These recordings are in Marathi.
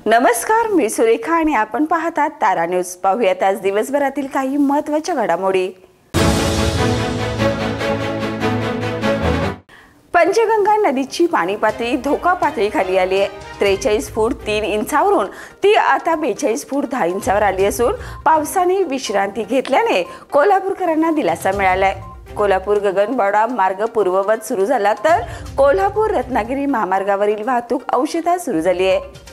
नमस्कार, मी सुरेखा आणि आपण पाहतात तारा न्यूज. पाहूयात आज दिवसभरातील काही महत्त्वाच्या घडामोडी. पंचगंगा नदीची पाणी पातळी धोका पातळीखाली आली आहे. 43 फूट 3 इंचावरून ती आता 42 फूट 10 इंचावर आली असून पावसाने विश्रांती घेतल्याने कोल्हापूरकरांना दिलासा मिळालाय. कोल्हापूर गगनबावडा मार्ग पूर्ववत सुरू झाला तर कोल्हापूर रत्नागिरी महामार्गावरील वाहतूक अंशतः सुरू झाली आहे.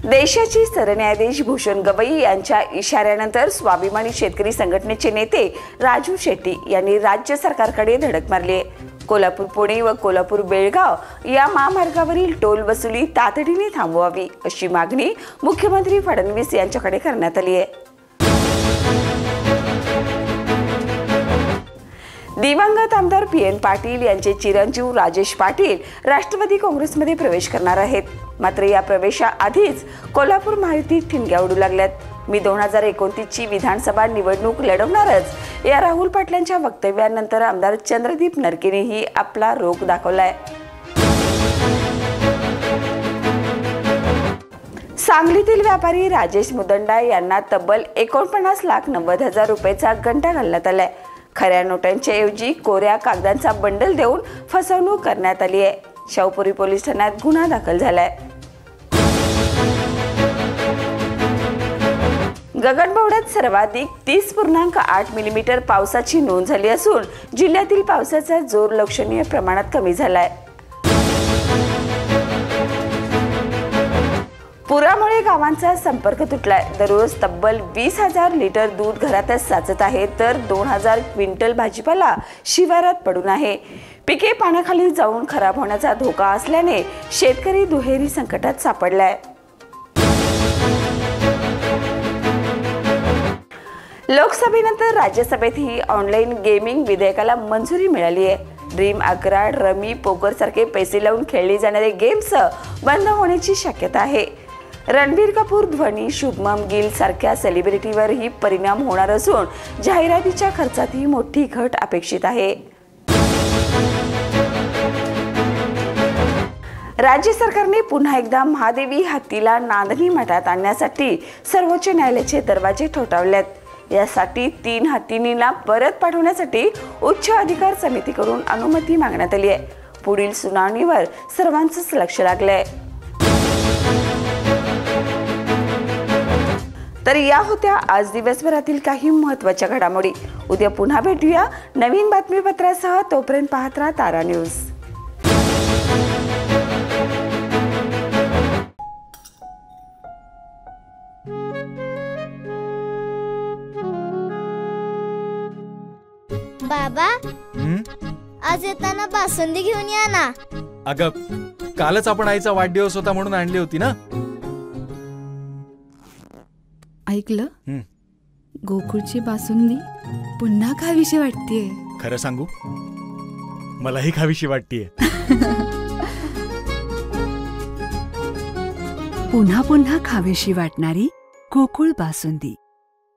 देशाचे सरन्यायाधीश भूषण गवई यांच्या इशाऱ्यानंतर स्वाभिमानी शेतकरी संघटनेचे नेते राजू शेट्टी यांनी राज्य सरकारकडे धडक मारली आहे. कोल्हापूर पुणे व कोल्हापूर बेळगाव या महामार्गावरील टोल वसुली तातडीने थांबवावी अशी मागणी मुख्यमंत्री फडणवीस यांच्याकडे करण्यात आली आहे. दिवंगत आमदार PN पाटील यांचे चिरंजीव राजेश पाटील राष्ट्रवादी काँग्रेसमध्ये प्रवेश करणार आहेत. मात्र या प्रवेशाआधीच कोल्हापूर महायुतीत ठिणग्या उडू लागल्यात. मी 2029 ची विधानसभा निवडणूक लढवणारच या राहुल पाटलांच्या वक्तव्यानंतर आमदार चंद्रदीप नरकेनेही आपला रोख दाखवलाय. सांगलीतील व्यापारी राजेश मुदंडा यांना तब्बल 49,90,000 रुपयाचा गंडा घालण्यात आलाय. खऱ्या नोटांच्या ऐवजी कोऱ्या कागदांचा बंडल देऊन फसवणूक करण्यात आली आहे. शाहूपुरी पोलीस ठाण्यात गुन्हा दाखल झालाय. गगनबावड्यात सर्वाधिक 30.8 मिलीमीटर पावसाची नोंद झाली असून जिल्ह्यातील पावसाचा जोर लक्षणीय प्रमाणात कमी झालाय. पुरामुळे गावांचा संपर्क तुटलाय. दररोज तब्बल 20,000 लिटर दूध घरातच साचत आहे तर 2,000 क्विंटल भाजीपाला शिवारात पडून आहे. पिके पाण्याखाली जाऊन खराब होण्याचा धोका असल्याने शेतकरी दुहेरी संकटात सापडलाय. लोकसभेनंतर राज्यसभेतही ऑनलाईन गेमिंग विधेयकाला मंजुरी मिळाली आहे. ड्रीम 11, रमी, पोकर सारखे पैसे लावून खेळले जाणारे गेम्स बंद होण्याची शक्यता आहे. रणबीर कपूर, ध्वनी, शुभमन गिल सारख्या सेलिब्रिटीवरही परिणाम होणार असून जाहिरातीच्या खर्चातही मोठी घट अपेक्षित आहे. राज्य सरकारने पुन्हा एकदा महादेवी हत्तीला नांदणी मठात आणण्यासाठी सर्वोच्च न्यायालयाचे दरवाजे ठोठावलेत. यासाठी 3 हत्तींना परत पाठवण्यासाठी उच्च अधिकार समितीकडून अनुमती मागण्यात आली आहे. पुढील सुनावणीवर सर्वांचंच लक्ष लागलंय. तर या होत्या आज दिवसभरातील काही महत्त्वाच्या घडामोडी. उद्या पुन्हा भेटूया नवीन बातमीपत्रासह. तोपर्यंत पाहत राहा तारा न्यूज. बाबा, आज येताना बासुंदी घेऊन या ना. अगं, कालच आपण आईचा वाढदिवस होता म्हणून आणली होती ना. ऐकलं, गोकुळची बासुंदी पुन्हा खावीशी वाटतेय. खरं सांगू, मलाही खावीशी वाटतेय. पुन्हा पुन्हा खावीशी वाटणारी गोकुळ बासुंदी.